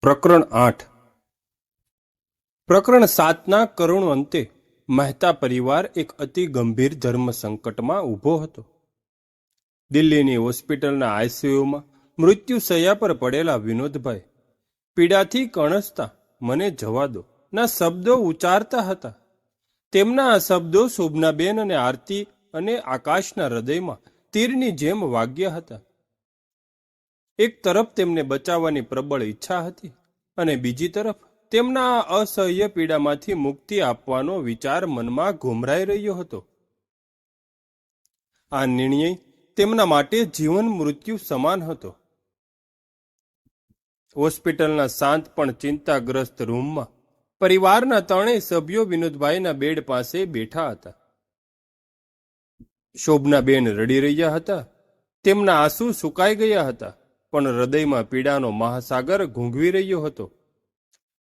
પ્રકરણ 8 પ્રકરણ 7ના કરુણ અંતે મહેતા પરિવાર એક અતિ ગંભીર ધર્મ સંકટમાં ઊભો હતો. દિલ્હીની હોસ્પિટલના આઈસીયુમાં મૃત્યુશૈયા પર પડેલા વિનોદભાઈ પીડાથી કણસતા મને જવા દો ના શબ્દો ઉચ્ચારતા હતા. તેમના આ શબ્દો શોભનાબેન અને આરતી અને આકાશના હૃદયમાં તીરની જેમ વાગ્યા હતા. એક તરફ તેમને બચાવવાની પ્રબળ ઈચ્છા હતી અને બીજી તરફ તેમના આ અસહ્ય પીડામાંથી મુક્તિ આપવાનો વિચાર મનમાં ઘુમરાઈ રહ્યો હતો. આ નિર્ણય તેમના માટે જીવન મૃત્યુ સમાન હતો. હોસ્પિટલના શાંત પણ ચિંતાગ્રસ્ત રૂમમાં પરિવારના ત્રણેય સભ્યો વિનોદભાઈના બેડ પાસે બેઠા હતા. શોભનાબેન રડી રહ્યા હતા. તેમના આંસુ સુકાઈ ગયા હતા, પણ હૃદયમાં પીડાનો મહાસાગર ઘૂંઘવી રહ્યો હતો.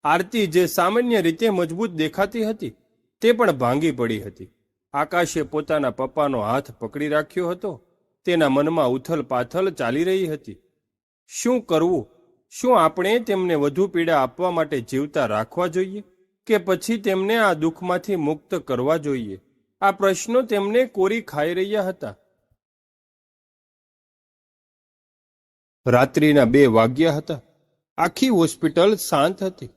આરતી, જે સામાન્ય રીતે મજબૂત દેખાતી હતી, તે પણ ભાંગી પડી હતી. આકાશે પોતાના પપ્પાનો હાથ પકડી રાખ્યો હતો. તેના મનમાં ઉથલ પાથલ ચાલી રહી હતી. શું કરવું? શું આપણે તેમને વધુ પીડા આપવા માટે જીવતા રાખવા જોઈએ કે પછી તેમને આ દુઃખમાંથી મુક્ત કરવા જોઈએ? આ પ્રશ્નો તેમને કોરી ખાઈ રહ્યા હતા. રાત્રિના 2 વાગ્યા હતા. આખી હોસ્પિટલ શાંત હતી,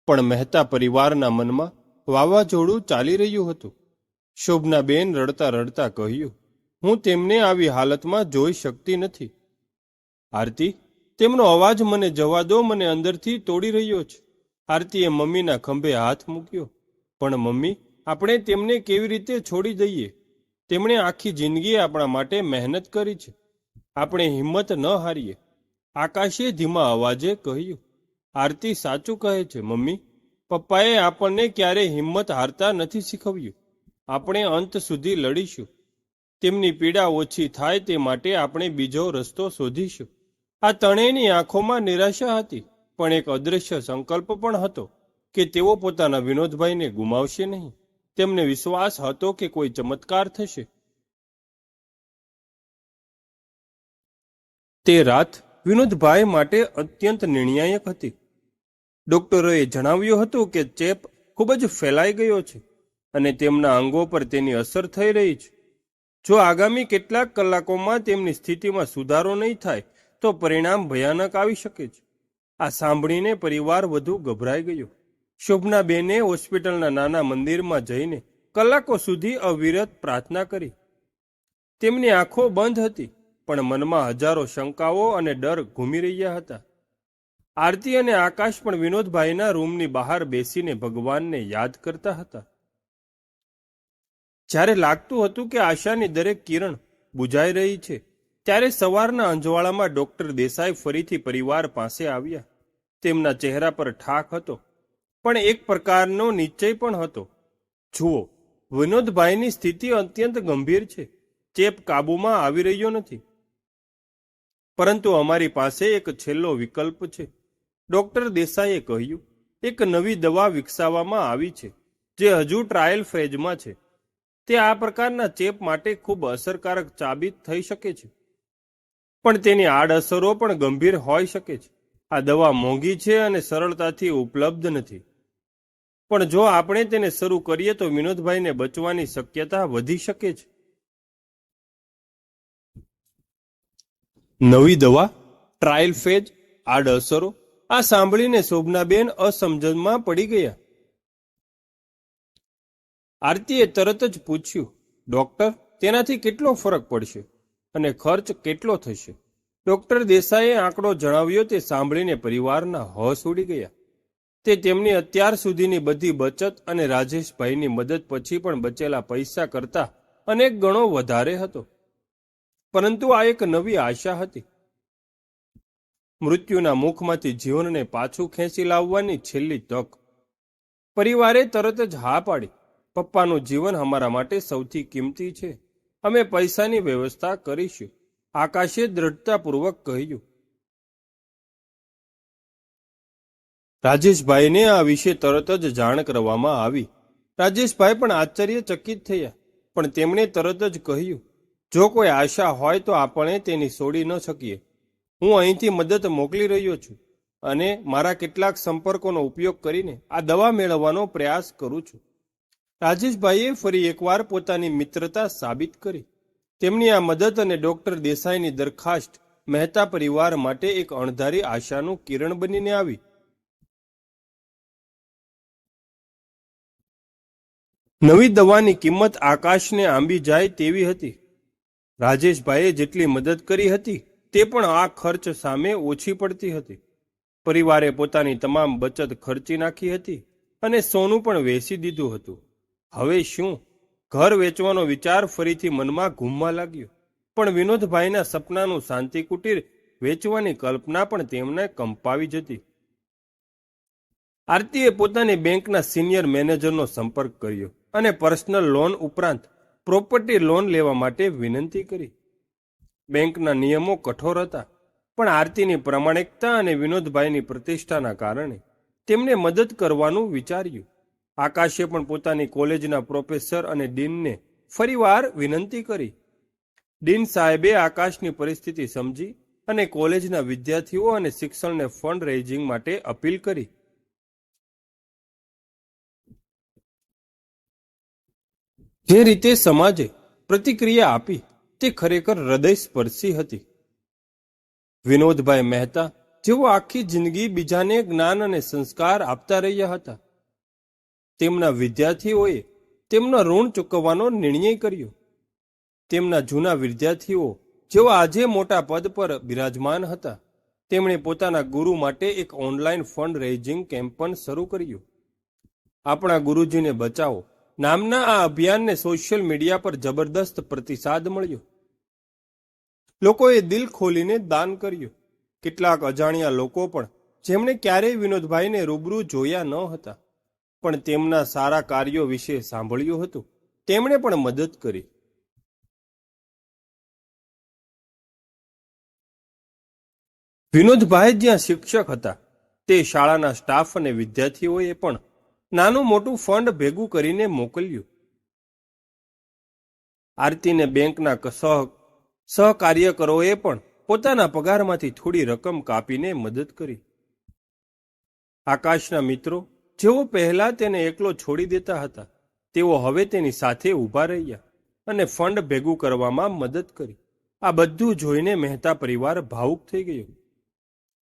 પણ મહેતા પરિવારના મનમાં વાવાઝોડું ચાલી રહ્યું હતું. શોભનાબેન રડતા રડતા કહ્યું, હું તેમને આવી હાલતમાં જોઈ શકતી નથી. આરતી, તેમનો અવાજ મને જવા દો, મને અંદરથી તોડી રહ્યો છે. આરતીએ મમ્મીના ખંભે હાથ મૂક્યો. પણ મમ્મી, આપણે તેમને કેવી રીતે છોડી દઈએ? તેમણે આખી જિંદગી આપણા માટે મહેનત કરી છે. આપણે હિંમત ન હારીએ. આકાશે ધીમા અવાજે કહ્યું. આરતી સાચું કહે છે મમ્મી. પપ્પાએ આપણને ક્યારેય હિંમત હારતા નથી શીખવ્યું. આપણે અંત સુધી લડીશું. તેમની પીડા ઓછી થાય તે માટે આપણે બીજો રસ્તો શોધીશું. આ ત્રણેયની આંખોમાં નિરાશા હતી, પણ એક અદૃશ્ય સંકલ્પ પણ હતો કે તેઓ પોતાના વિનોદભાઈને ગુમાવશે નહીં. તેમને વિશ્વાસ હતો કે કોઈ ચમત્કાર થશે. તે રાત વિનોદભાઈ માટે અત્યંત નિર્ણાયક હતી. ડોક્ટરોએ જણાવ્યું હતું કે ચેપ ખૂબ જ ફેલાઈ ગયો છે અને તેમના અંગો પર તેની અસર થઈ રહી છે. જો આગામી કેટલાક કલાકોમાં તેમની સ્થિતિમાં સુધારો નહીં થાય તો પરિણામ ભયાનક આવી શકે છે. આ સાંભળીને પરિવાર વધુ ગભરાઈ ગયો. શોભનાબેને હોસ્પિટલના નાના મંદિરમાં જઈને કલાકો સુધી અવિરત પ્રાર્થના કરી. તેમની આંખો બંધ હતી, પણ મનમાં હજારો શંકાઓ અને ડર ઘૂમી રહ્યા હતા. આરતી અને આકાશ પણ વિનોદભાઈના રૂમની બહાર બેસીને ભગવાનને યાદ કરતા હતા. જ્યારે લાગતું હતું કે આશાની દરેક કિરણ બુઝાઈ રહી છે, ત્યારે સવારના અંજવાળામાં ડોક્ટર દેસાઈ ફરીથી પરિવાર પાસે આવ્યા. તેમના ચહેરા પર ઠાક હતો, પણ એક પ્રકારનો નિશ્ચય પણ હતો. જુઓ, વિનોદભાઈની સ્થિતિ અત્યંત ગંભીર છે. ચેપ કાબૂમાં આવી રહ્યો નથી, પરંતુ અમારી પાસે એક છેલ્લો વિકલ્પ છે. ડોક્ટર દેસાઈએ કહ્યું, એક નવી દવા વિકસાવવામાં આવી છે જે હજુ ટ્રાયલ ફેઝમાં છે. તે આ પ્રકારના ચેપ માટે ખૂબ અસરકારક સાબિત થઈ શકે છે, પણ તેની આડઅસરો પણ ગંભીર હોઈ શકે છે. આ દવા મોંઘી છે અને સરળતાથી ઉપલબ્ધ નથી, પણ જો આપણે તેને શરૂ કરીએ તો વિનોદભાઈને બચવાની શક્યતા વધી શકે છે. નવી દવા, ટ્રાયલ ફેઝ, આડઅસરો. આ સાંભળીને શોભનાબેન અસમજણમાં પડી ગયા. આરતીએ તરત જ પૂછ્યું, ડોક્ટર, તેનાથી કેટલો ફરક પડશે અને ખર્ચ કેટલો થશે? ડોક્ટર દેસાઈએ આંકડો જણાવ્યો. તે સાંભળીને પરિવારના હોશ ઉડી ગયા. તે તેમની અત્યાર સુધીની બધી બચત અને રાજેશભાઈની મદદ પછી પણ બચેલા પૈસા કરતા અનેક ગણો વધારે હતો. પરંતુ આ એક નવી આશા હતી. મૃત્યુના મુખમાંથી જીવનને પાછું ખેંચી લાવવાની છેલ્લી તક. પરિવારે તરત જ હા પાડી. પપ્પાનું જીવન અમારા માટે સૌથી કિંમતી છે. અમે પૈસાની વ્યવસ્થા કરીશું, આકાશે દ્રઢતાપૂર્વક કહ્યું. રાજેશભાઈને આ વિશે તરત જ જાણ કરવામાં આવી. રાજેશભાઈ પણ આશ્ચર્યચકિત થયા, પણ તેમણે તરત જ કહ્યું, જો કોઈ આશા હોય તો આપણે તેની છોડી ન શકીએ. હું અહીંથી મદદ મોકલી રહ્યો છું. અને મારા કેટલાક સંપર્કોનો ઉપયોગ કરીને આ દવા મેળવવાનો પ્રયાસ કરું છું. રાજેશભાઈએ ફરી એકવાર પોતાની મિત્રતા સાબિત કરી. તેમની આ મદદ અને ડોક્ટર દેસાઈની દરખાસ્ત મહેતા પરિવાર માટે એક અણધારી આશાનું કિરણ બનીને આવી. નવી દવાની કિંમત આકાશને આંબી જાય તેવી હતી. રાજેશભાઈએ જેટલી મદદ કરી હતી તે પણ આ ખર્ચ સામે ઓછી પડતી હતી. પરિવારે પોતાની તમામ બચત ખર્ચી નાખી હતી અને સોનું પણ વેચી દીધું હતું. હવે શું? ઘર વેચવાનો વિચાર ફરીથી મનમાં ઘૂમવા લાગ્યો. પણ વિનોદભાઈના સપનાનું શાંતિ કુટીર વેચવાની કલ્પના પણ તેમને કંપાવી જતી. આરતીએ પોતાની બેંકના સિનિયર મેનેજરનો સંપર્ક કર્યો અને પર્સનલ લોન ઉપરાંત પ્રોપર્ટી લોન લેવા માટે વિનંતી કરી. બેંકના નિયમો કઠોર હતા, પણ આરતીની પ્રામાણિકતા અને વિનોદભાઈની પ્રતિષ્ઠાના કારણે તેમને મદદ કરવાનું વિચાર્યું. આકાશે પણ પોતાની કોલેજના પ્રોફેસર અને ડીનને ફરીવાર વિનંતી કરી. ડીન સાહેબે આકાશની પરિસ્થિતિ સમજી અને કોલેજના વિદ્યાર્થીઓ અને શિક્ષણને ફંડ રેઇઝિંગ માટે અપીલ કરી. જે રીતે સમાજે પ્રતિક્રિયા આપી તે ખરેખર હૃદયસ્પર્શી હતી. વિનોદભાઈ મહેતા જેઓ આખી જિંદગી બીજાને જ્ઞાન અને સંસ્કાર આપતા રહ્યા હતા, તેમના વિદ્યાર્થીઓએ તેમના ઋણ ચૂકવવાનો નિર્ણય કર્યો. તેમના જૂના વિદ્યાર્થીઓ જેઓ આજે મોટા પદ પર બિરાજમાન હતા, તેમણે પોતાના ગુરુ માટે એક ઓનલાઈન ફંડ રેઇઝિંગ કેમ્પેન શરૂ કર્યું. આપણા ગુરુજીને બચાવો નામના આ અભિયાનને સોશિયલ મીડિયા પર જબરદસ્ત પ્રતિસાદ મળ્યો. લોકોએ દિલ ખોલીને દાન કર્યું. કેટલાક અજાણ્યા લોકો પણ, જેમણે ક્યારેય વિનોદભાઈને રૂબરૂ જોયા ન હતા પણ તેમના સારા કાર્યો વિશે સાંભળ્યું હતું, તેમણે પણ મદદ કરી. વિનોદભાઈ જ્યાં શિક્ષક હતા તે શાળાના સ્ટાફ અને વિદ્યાર્થીઓએ પણ નાનું મોટું ફંડ ભેગું કરીને મોકલ્યું. આરતીને બેંકના સહકાર્યકરોએ પણ પોતાના પગારમાંથી થોડી રકમ કાપીને મદદ કરી. આકાશના મિત્રો જેઓ પહેલા તેને એકલો છોડી દેતા હતા, તેઓ હવે તેની સાથે ઊભા રહ્યા અને ફંડ ભેગું કરવામાં મદદ કરી. આ બધું જોઈને મહેતા પરિવાર ભાવુક થઈ ગયો.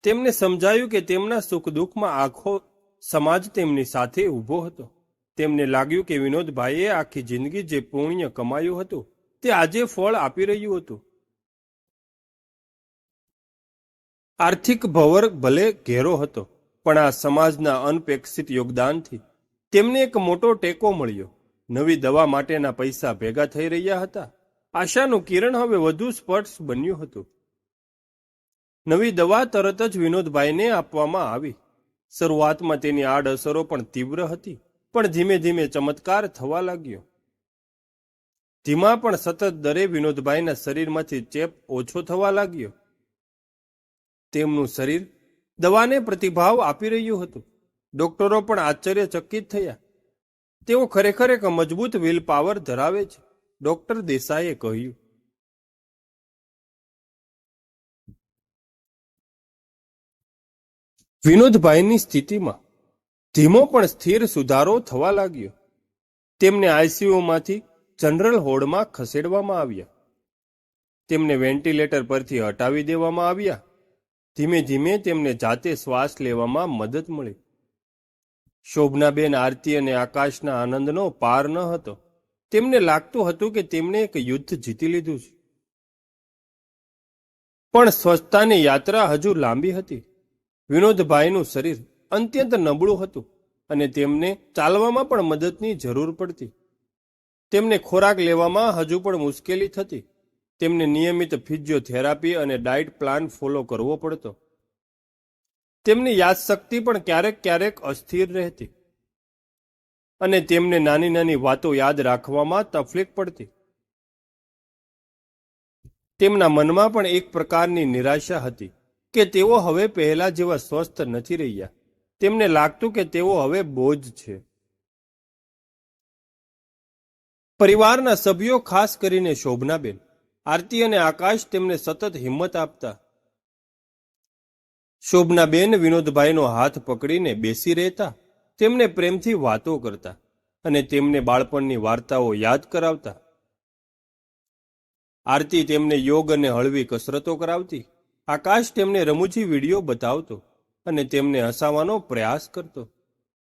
તેમને સમજાયું કે તેમના સુખ દુઃખમાં આખો સમાજ તેમની સાથે ઊભો હતો. તેમને લાગ્યું કે વિનોદભાઈએ આખી જિંદગી જે પુણ્ય કમાયું હતું તે આજે ફળ આપી રહ્યું હતું. આર્થિક ભવર ભલે ઘેરો હતો, પણ આ સમાજના અનપેક્ષિત યોગદાનથી તેમને એક મોટો ટેકો મળ્યો. નવી દવા માટેના પૈસા ભેગા થઈ રહ્યા હતા. આશાનું કિરણ હવે વધુ સ્પષ્ટ બન્યું હતું. નવી દવા તરત જ વિનોદભાઈને આપવામાં આવી. શરૂઆતમાં તેની આડઅસરો પણ તીવ્ર હતી, પણ ધીમે ધીમે ચમત્કાર થવા લાગ્યો. ધીમા પણ સતત દરે વિનોદભાઈના શરીરમાંથી ચેપ ઓછો થવા લાગ્યો. તેમનું શરીર દવાને પ્રતિભાવ આપી રહ્યું હતું. ડોક્ટરો પણ આશ્ચર્યચકિત થયા. તેઓ ખરેખર એક મજબૂત વિલ પાવર ધરાવે છે, ડોક્ટર દેસાઈએ કહ્યું. વિનોદભાઈની સ્થિતિમાં ધીમો પણ સ્થિર સુધારો થવા લાગ્યો. તેમને આઈસીયુમાંથી જનરલ વોર્ડમાં ખસેડવામાં આવ્યા. તેમને વેન્ટિલેટર પરથી હટાવી દેવામાં આવ્યા. ધીમે ધીમે તેમને જાતે શ્વાસ લેવામાં મદદ મળી. શોભનાબેન, આરતી અને આકાશના આનંદનો પાર ન હતો. તેમને લાગતું હતું કે તેમણે એક યુદ્ધ જીતી લીધું છે. પણ સ્વચ્છતાની યાત્રા હજુ લાંબી હતી. વિનોદભાઈનું શરીર અત્યંત નબળું હતું અને તેમને ચાલવામાં પણ મદદની જરૂર પડતી. તેમને ખોરાક લેવામાં હજુ પણ મુશ્કેલી થતી. તેમને નિયમિત ફિઝિયોથેરાપી અને ડાયટ પ્લાન ફોલો કરવો પડતો. તેમની યાદશક્તિ પણ ક્યારેક ક્યારેક અસ્થિર રહેતી અને તેમને નાની નાની વાતો યાદ રાખવામાં તકલીફ પડતી. તેમના મનમાં પણ એક પ્રકારની નિરાશા હતી કે તેઓ હવે પહેલા જેવા સ્વસ્થ નથી રહ્યા. તેમને લાગતું કે તેઓ હવે બોજ છે. પરિવારના સભ્યો, ખાસ કરીને શોભનાબેન, આરતી અને આકાશ તેમને સતત હિંમત આપતા. શોભનાબેન વિનોદભાઈનો હાથ પકડીને બેસી રહેતા, તેમને પ્રેમથી વાતો કરતા અને તેમને બાળપણની વાર્તાઓ યાદ કરાવતા. આરતી તેમને યોગ અને હળવી કસરતો કરાવતી. આકાશ તેમને રમૂજી વિડીયો બતાવતો અને તેમને હસાવવાનો પ્રયાસ કરતો.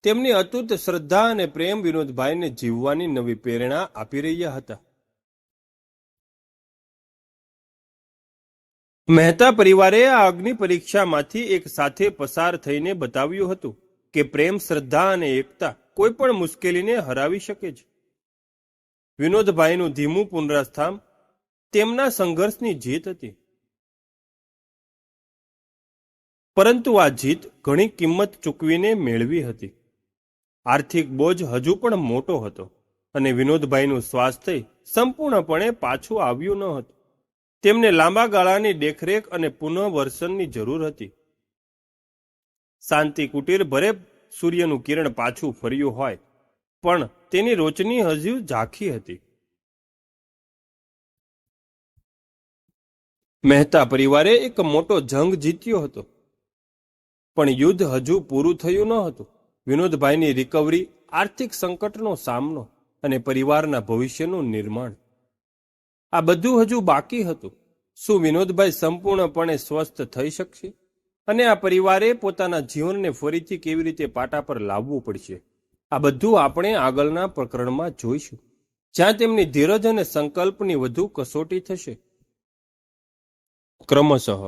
તેમની અતૂટ શ્રદ્ધા અને પ્રેમ વિનોદભાઈને જીવવાની નવી પ્રેરણા આપી રહ્યા હતા. મહેતા પરિવારે આ અગ્નિ પરીક્ષામાંથી એક સાથે પસાર થઈને બતાવ્યું હતું કે પ્રેમ, શ્રદ્ધા અને એકતા કોઈ પણ મુશ્કેલીને હરાવી શકે છે. વિનોદભાઈનું ધીમું પુનરાસ્થાન તેમના સંઘર્ષની જીત હતી. પરંતુ આ જીત ઘણી કિંમત ચૂકવીને મેળવી હતી. આર્થિક બોજ હજુ પણ મોટો હતો અને વિનોદભાઈનું સ્વાસ્થ્ય સંપૂર્ણપણે પાછું આવ્યું ન હતું. તેમને લાંબા ગાળાની દેખરેખ અને પુનઃવર્ષનની જરૂર હતી. શાંતિ કુટીર ભરે સૂર્યનું કિરણ પાછું ફર્યું હોય, પણ તેની રોશની હજુ ઝાંખી હતી. મહેતા પરિવારે એક મોટો જંગ જીત્યો હતો, પણ યુદ્ધ હજુ પૂરું થયું ન હતું. વિનોદભાઈની રિકવરી, આર્થિક સંકટનો સામનો અને પરિવારના ભવિષ્યનું નિર્માણ, આ બધું હજુ બાકી હતું. શું વિનોદભાઈ સંપૂર્ણપણે સ્વસ્થ થઈ શકશે? અને આ પરિવારે પોતાના જીવનને ફરીથી કેવી રીતે પાટા પર લાવવું પડશે? આ બધું આપણે આગળના પ્રકરણમાં જોઈશું, જ્યાં તેમની ધીરજ અને સંકલ્પની વધુ કસોટી થશે. ક્રમશઃ